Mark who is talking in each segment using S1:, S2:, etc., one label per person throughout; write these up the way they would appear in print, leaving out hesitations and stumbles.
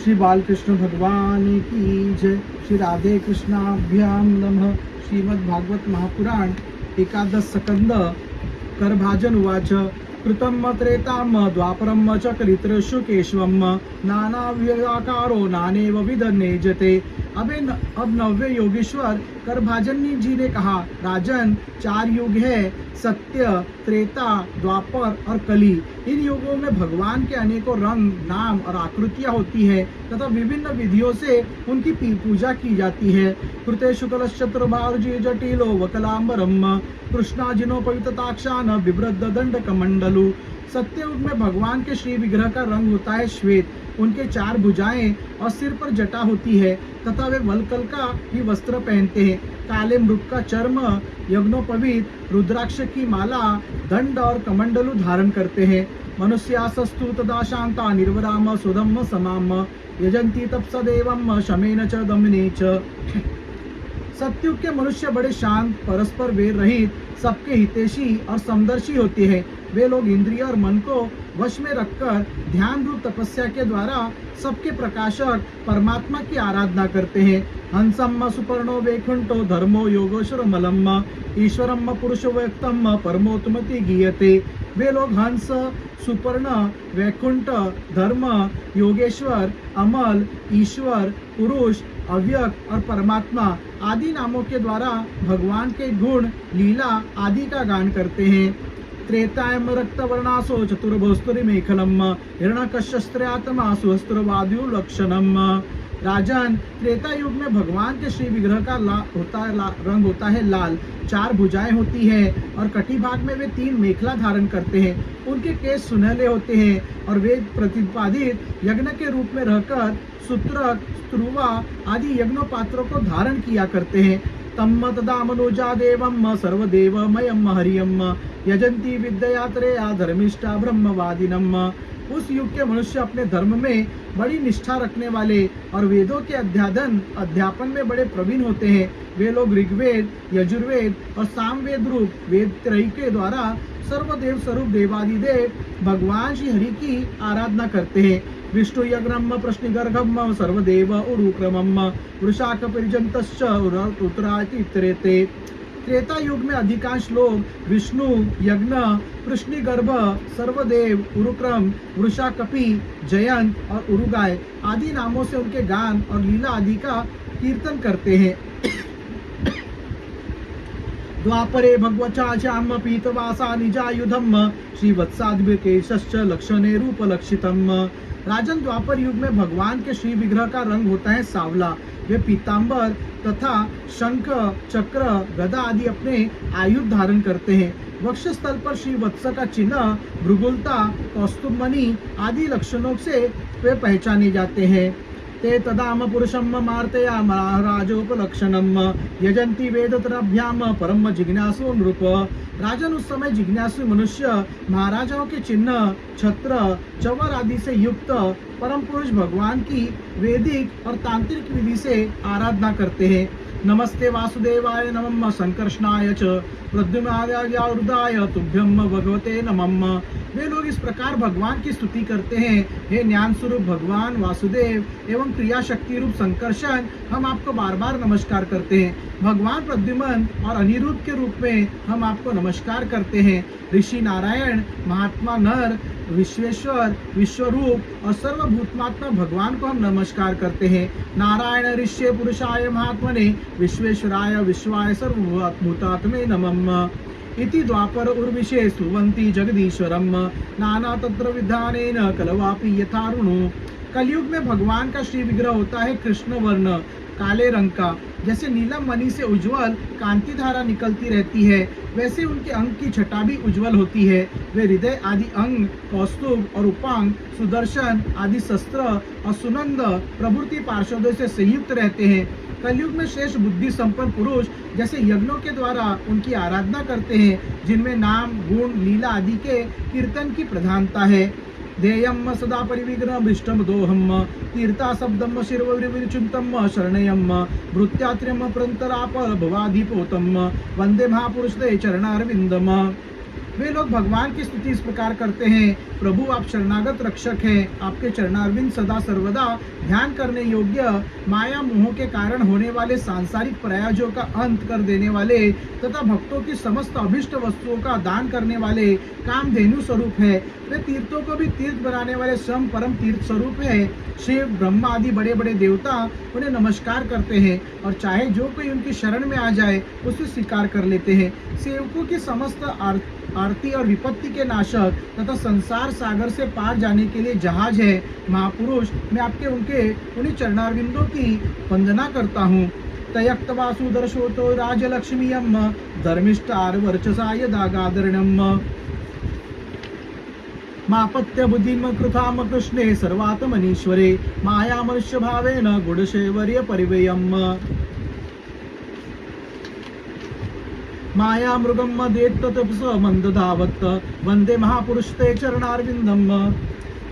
S1: श्री बालकृष्ण भगवान की जय। श्री राधे कृष्णाभ्याम नमः। श्रीमद् भागवत महापुराण एकादश स्कंद करभाजन उवाच कृतं त्रेतां द्वापरं च कलित्रषु केशवं नानाव्यकारो नानेव विधन्नेजते। अब नव्य योगेश्वर करभाजन जी ने कहा, राजन, 4 युग है, सत्य, त्रेता, द्वापर और कली। इन युगों में भगवान के अनेकों रंग, नाम और आकृतियां होती है तथा विभिन्न विधियों से उनकी पूजा की जाती है। कृते शुक्लश्चतुर्भार्जी जटिलो वकलांबरम कृष्णाजिनोपविताक्षान बिभ्रद दंड कमंडलु। सत्ययुग में भगवान के श्री विग्रह का रंग होता है श्वेत, उनके 4 भुजाएं और सिर पर जटा होती है तथा वे वलकल का ही वस्त्र पहनते हैं। काले मृग का चर्म, यज्ञोपवीत, रुद्राक्ष की माला, दंड और कमंडलु धारण करते हैं। मनुष्यासस्तु तदा शांता निर्वराम सुधम्म समाम यजंती तपसदेवम शमेन च दमने च। सत्युग के मनुष्य बड़े शांत, परस्पर वेर रहित, सबके हितैषी और समदर्शी होते हैं। वे लोग इंद्रिय और मन को वश में रखकर ध्यान रूप तपस्या के द्वारा सबके प्रकाशक परमात्मा की आराधना करते हैं। हंसम सुपर्णो वैकुंठो धर्मो योगेश्वर मलम ईश्वरम पुरुष व्यक्तम परमोत्मति गीयते। वे लोग हंस, सुपर्ण, वैकुंठ, धर्म, योगेश्वर, अमल, ईश्वर, पुरुष, अव्यक्त और परमात्मा आदि नामों के द्वारा भगवान के गुण, लीला आदि का गान करते हैं। त्रेतायम रक्तवर्णासो चतुर्भुस्तुरि मेखलम हिरण्यकश्यस्त्र्यात्मा सुहस्त्रवाद्यु लक्षणम। राजन, त्रेता युग में भगवान के श्री विग्रह का रंग होता है लाल, 4 भुजाएं होती हैं और कटी भाग में वे 3 मेखला धारण करते हैं। उनके केश सुनहले होते हैं और वे प्रतिपादित यज्ञ के रूप में रहकर सूत्रक, स्त्रुवा आदि यज्ञोपात्रों को धारण किया करते हैं। तम तदा मनुजा देवम सर्वदेवमयम हरियम यजंती विद्यात्रेया धर्मिष्ठा ब्रह्मवादिनम। उस युग के मनुष्य अपने धर्म में बड़ी निष्ठा रखने वाले और वेदों के अध्यापन में बड़े प्रवीण होते हैं। वे लोग ऋग्वेद, यजुर्वेद और सामवेद रूप वेद त्रयी के द्वारा सर्वदेव स्वरूप देवादिदेव भगवान श्री हरि की आराधना करते हैं। विष्णु यज्ञम प्रश्निगर्भम सर्वदेव उरुक्रमम वृषाक परिजंतश्च उत्तराति त्रेते। त्रेता युग में अधिकांश लोग विष्णु, यज्ञ, कृष्णिगर्भ, सर्वदेव, उरुक्रम, वृषाकपि, जयंत और उरुगाय आदि नामों से उनके गान और लीला आदि का कीर्तन करते हैं। द्वापरे भगवचा श्याम पीतवासा निजायुधम श्रीवत्साद्भकेशश्च लक्षणे रूप लक्षितम। राजन, द्वापर युग में भगवान के श्री विग्रह का रंग होता है सांवला। वे पीतांबर तथा शंख, चक्र, गदा आदि अपने आयुध धारण करते हैं। वक्षस्थल पर श्री वत्स का चिन्ह, भृगुलता, कौस्तुभमणि आदि लक्षणों से वे पहचाने जाते हैं। ते तदाम पुरुषम मार्तया महाराजोपलक्षणम यजंती वेदतराभ्याम परम जिज्ञासु नृप। राजन, उस समय जिज्ञासु मनुष्य महाराजाओं के चिन्ह, छत्र, चवर आदि से युक्त परम पुरुष भगवान की वैदिक और तांत्रिक विधि से आराधना करते हैं। नमस्ते वासुदेवाय नमः संकर्षणाय च प्रद्युम्नाय तुभ्यम भगवते नमः। वे लोग इस प्रकार भगवान की स्तुति करते हैं, हे ज्ञान स्वरूप भगवान वासुदेव एवं क्रिया शक्ति रूप संकर्षण, हम आपको बार बार नमस्कार करते हैं। भगवान प्रद्युम्न और अनिरुद्ध के रूप में हम आपको नमस्कार करते हैं। ऋषि नारायण, महात्मा नर, विश्वेश्वर, विश्वरूप और सर्वभूतमात्मा भगवान को हम नमस्कार करते हैं। नारायण ऋष्य पुरुषाय महात्मने विश्वेश्वराय विश्वाय सर्वभूतात्मे नमः। इति द्वापर उर्विशे सुवंती जगदीश्वरम नाना तत्र विधानेन कलवापि यथारुणु। कलयुग में भगवान का श्री विग्रह होता है कृष्ण वर्ण, काले रंग का। जैसे नीलम मणि से उज्जवल कांति धारा निकलती रहती है, वैसे उनके अंग की छटा भी उज्जवल होती है। वे हृदय आदि अंग, कौस्तुभ और उपांग, सुदर्शन आदि शस्त्र और सुनंद प्रभृति पार्षदों से संयुक्त रहते हैं। कलयुग में शेष बुद्धि संपन्न पुरुष जैसे यज्ञों के द्वारा उनकी आराधना करते हैं, जिनमें नाम, गुण, लीला आदि के कीर्तन की प्रधानता है। ध्येयम सदा परिविग्रह भृष्टम दोहम तीर्था शब्दम शिरविचिंतम शरणयम भृत्यात्र्यम प्रंतराप भवाधिपोतम वंदे महापुरुष दे चरणारविंदम। वे लोग भगवान की स्तुति इस प्रकार करते हैं, प्रभु आप शरणागत रक्षक हैं, आपके चरणारविंद सदा सर्वदा ध्यान करने योग्य, माया मोह के कारण होने वाले सांसारिक प्रयासों का अंत कर देने वाले तथा भक्तों की समस्त अभिष्ट वस्तुओं का दान करने वाले कामधेनु स्वरूप है। वे तीर्थों को भी तीर्थ बनाने वाले स्वयं परम तीर्थ स्वरूप है। शिव ब्रह्मा आदि बड़े बड़े देवता उन्हें नमस्कार करते हैं और चाहे जो कोई उनकी शरण में आ जाए उसे स्वीकार कर लेते हैं। सेवकों की समस्त आरती और विपत्ति के नाशक तथा संसार सागर से पार जाने के लिए जहाज है महापुरुष, मैं आपके उन्हीं चरणारविंदों की वंदना करता हूँ। तयक्त वासुदर्शोतो राजलक्ष्मीयम धर्मिष्ठार वर्चसा यदागादरणम मापत्य बुद्धिम कृथाम कृष्णे सर्वात्मनीश्वरे माया मनुष्य भावेन गुणशैवर्य परिवेयम माया मृगम देत्तपस मंद धावत वंदे महापुरुष ते चरणारविंदम।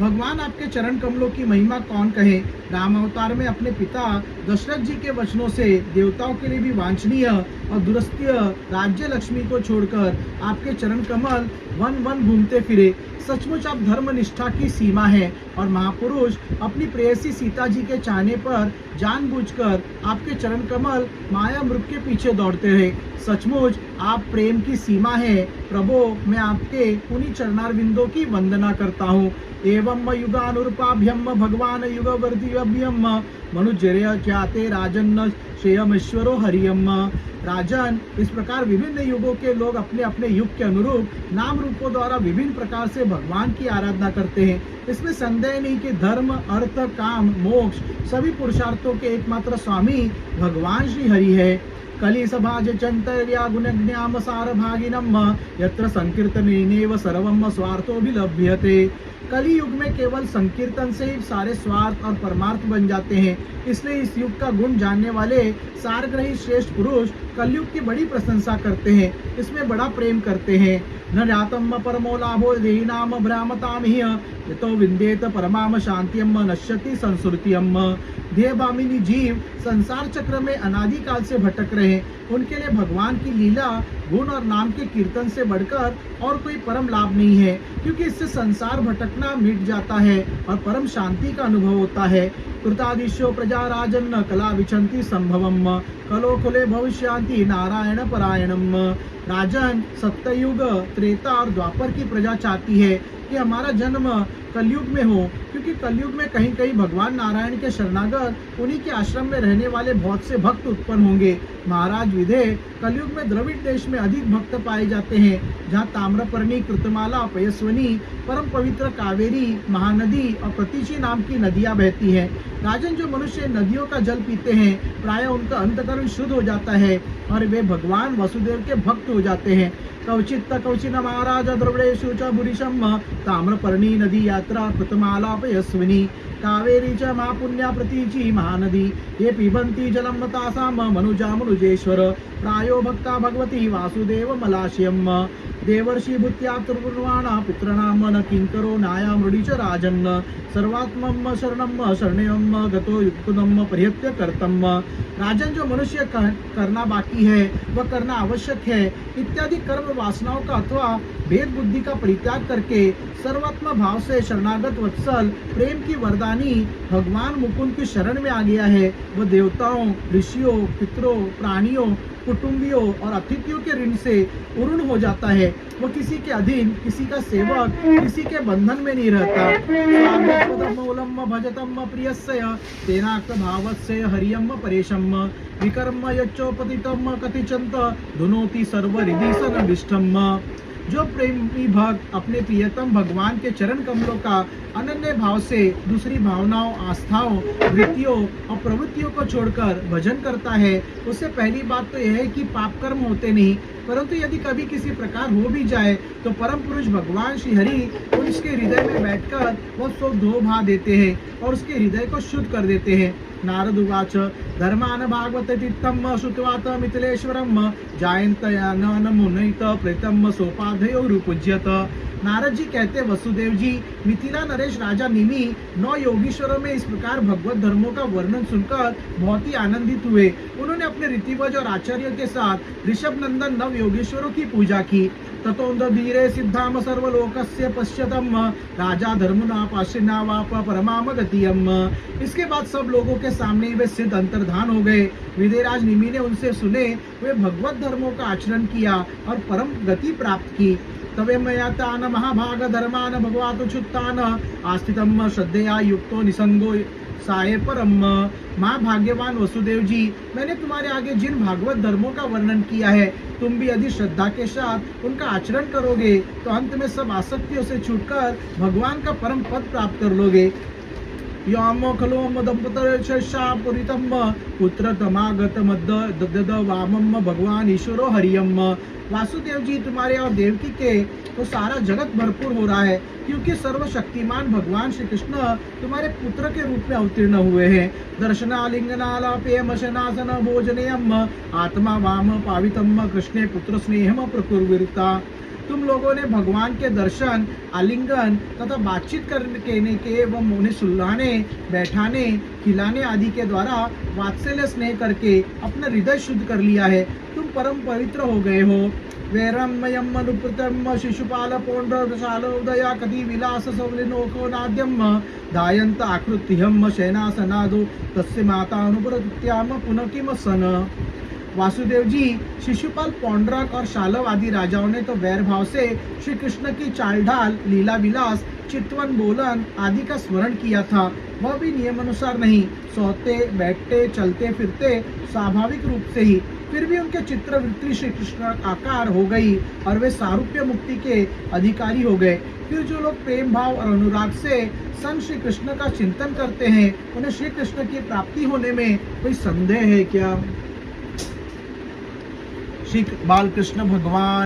S1: भगवान आपके चरण कमलों की महिमा कौन कहे। राम अवतार में अपने पिता दशरथ जी के वचनों से देवताओं के लिए भी वांछनीय और दुरस्तीय राज्य लक्ष्मी को छोड़कर आपके चरण कमल वन वन घूमते फिरे। सचमुच आप धर्म निष्ठा की सीमा है और महापुरुष अपनी प्रेयसी सीता जी के चाहने पर जानबूझकर आपके चरण कमल माया मृग के पीछे दौड़ते रहे। सचमुच आप प्रेम की सीमा है प्रभो, मैं आपके उन्हीं चरणारविंदों की वंदना करता हूँ। एवं युगानुरूपाभ्यम भगवान युगवर्तिभ्यम मनुजर्य ख्याते राजन श्रेयमेश्वरो हरियम। राजन, इस प्रकार विभिन्न युगों के लोग अपने अपने युग के अनुरूप नाम रूपों द्वारा विभिन्न प्रकार से भगवान की आराधना करते हैं। इसमें संदेह नहीं कि धर्म अर्थ काम मोक्ष सभी पुरुषार्थों के एकमात्र स्वामी भगवान श्री हरि है। कली सभाज चंतर्या गुणज्ञाम सार भागिनम यत्र संकीर्तनेनेव सर्वम स्वार्थोभिलभ्यते। कली युग में केवल संकीर्तन से ही सारे स्वार्थ और परमार्थ बन जाते हैं। इसलिए इस युग का गुण जानने वाले सारग्रही श्रेष्ठ पुरुष कलयुग की बड़ी प्रशंसा करते हैं, इसमें बड़ा प्रेम करते हैं। न जातम परमो लाभो देहिनाम भ्रामताम हि यतो विंदेत परमाम शांतियम नश्यति संस्कृतियम। देहभामिनी जीव संसार चक्र में अनादिकाल से भटक रहे हैं, उनके लिए भगवान की लीला गुण और नाम के कीर्तन से बढ़कर और कोई परम लाभ नहीं है, क्योंकि इससे संसार भटकना मिट जाता है और परम शांति का अनुभव होता है। कृतादिशो प्रजा राजन्न कला विचंती संभवम कलो खुले भविष्यांति नारायण परायणम। राजन, सत्ययुग त्रेता और द्वापर की प्रजा चाहती है कि हमारा जन्म कलयुग में हो, क्योंकि कलयुग में कहीं कहीं भगवान नारायण के शरणागत उन्हीं के आश्रम में रहने वाले बहुत से भक्त उत्पन्न होंगे। महाराज विधे, कलयुग में द्रविड़ देश में अधिक भक्त पाए जाते हैं, जहाँ ताम्रपर्णी, कृतमाला, पयस्वनी, परम पवित्र कावेरी, महानदी और प्रतीची नाम की नदियाँ बहती हैं। राजन, जो मनुष्य नदियों का जल पीते हैं प्राय उनका अंतकरण शुद्ध हो जाता है और वे भगवान वसुदेव के भक्त हो जाते हैं। कवचित कवचिन महाराज द्रविड़ेषु च भूरिशम ताम्रपर्णी नदी यात्रा कृतमाला पयस्विनी कावेरी च महापुण्या प्रतीची महानदी ये पिबन्ति जलम तासाम मनुजा मनुजेश्वर प्रायो भक्ता भगवती वासुदेव मलाशयम। देवर्षि भूत्या त्रिपुर्वाणा पितृणाम न किंकरो नाया मृडी च राजन्न सर्वात्मम शरणम शरणयम गतो युक्तम पर्यत्य कर्तम। राजन, जो मनुष्य करना बाकी है वह करना आवश्यक है इत्यादि कर्म वासनाओं का अथवा भेद बुद्धि का परित्याग करके सर्वात्म भाव से शरणागत वत्सल प्रेम की वरदानी भगवान मुकुंद की शरण में आ गया है, वह देवताओं, ऋषियों, पितरों, प्राणियों, कुटुंबियों और अतिथियों के ऋण से उरुण हो जाता है। वो किसी के अधीन, किसी का सेवक, किसी के बंधन में नहीं रहता। मूलम भजतम प्रियस्य तेनाक्त भावस्य हरियम परेशम विकर्म यच्चोपतितम कतिचंत धुनोति सर्वरिधि सनविष्टम। जो प्रेमी भक्त अपने प्रियतम भगवान के चरण कमलों का अनन्य भाव से दूसरी भावनाओं, आस्थाओं, वृत्तियों और प्रवृत्तियों को छोड़कर भजन करता है, उससे पहली बात तो यह है कि पाप कर्म होते नहीं, परंतु यदि कभी किसी प्रकार हो भी जाए तो परम पुरुष भगवान श्री हरि उसके हृदय में बैठकर वो सब धो भा देते हैं और उसके हृदय को शुद्ध कर देते हैं। नारद उवाच धर्मान भागवत तीर्थम श्रुत्वात मिथिलेश्वरम जायंत यानन मुनैत प्रेतम सोपाधयो रूपुज्यत। नारद जी कहते, वसुदेव जी, मिथिला नरेश राजा निमि 9 योगीश्वरों में इस प्रकार भगवत धर्मों का वर्णन सुनकर बहुत ही आनंदित हुए। उन्होंने अपने रीतिवज और आचार्य के साथ ऋषभ नंदन 9 योगेश्वरों की पूजा की। ततोन्द्र धीरे सिद्धाम सर्वलोकस्य पश्यतम राजा धर्मुना पाशिना वाप परमाम गतियम। इसके बाद सब लोगों के सामने वे सिद्ध अंतर्धान हो गए। विदेराज निमि ने उनसे सुने, वे भगवत धर्मों का आचरण किया और परम गति प्राप्त की। तवे मयातान महाभाग धर्मान भगवातुच्युतान आस्थितम श्रद्धया युक्तो निसंगो साये परम। माँ भाग्यवान वसुदेव जी, मैंने तुम्हारे आगे जिन भागवत धर्मों का वर्णन किया है, तुम भी यदि श्रद्धा के साथ उनका आचरण करोगे तो अंत में सब आसक्तियों से छूटकर भगवान का परम पद प्राप्त कर लोगे। याम खलो दंपतम पुत्र तमागत मद वामम भगवान ईश्वरो हरियम। वासुदेव जी, तुम्हारे और देवकी के तो सारा जगत भरपूर हो रहा है, क्योंकि सर्वशक्तिमान भगवान श्री कृष्ण तुम्हारे पुत्र के रूप में अवतीर्ण हुए हैं। दर्शनालिंगनालापेयम शनासन भोजनेयम आत्मा वाम पावितम कृष्णे पुत्र स्नेहम प्रकुर्विता। तुम लोगों ने भगवान के दर्शन, आलिंगन तथा बातचीत करने के एवं उन्हें सुलाने, बैठाने, खिलाने आदि के द्वारा वात्सल्य स्नेह करके अपना हृदय शुद्ध कर लिया है। तुम परम पवित्र हो गए हो। वैरमयम अनुपृतम शिशुपाल पौंड्रशाल उदया कति विलास सवलिनोको नाद्यम दायंत आकृत्यम शयनासनादो तस्य माता अनुप्रत्याम पुनः किम सन। वासुदेव जी, शिशुपाल, पौंड्रक और शालव आदि राजाओं ने तो वैर भाव से श्री कृष्ण की चाल ढाल, लीला विलास, चितवन बोलन आदि का स्मरण किया था। वह भी नियम अनुसार नहीं, सोते बैठते चलते फिरते स्वाभाविक रूप से ही। फिर भी उनके चित्रवृत्ति श्री कृष्ण आकार हो गई और वे सारूप्य मुक्ति के अधिकारी हो गए। फिर जो लोग प्रेम भाव और अनुराग से संग श्री कृष्ण का चिंतन करते हैं, उन्हें श्री कृष्ण की प्राप्ति होने में कोई संदेह है क्या? श्री बालकृष्ण भगवान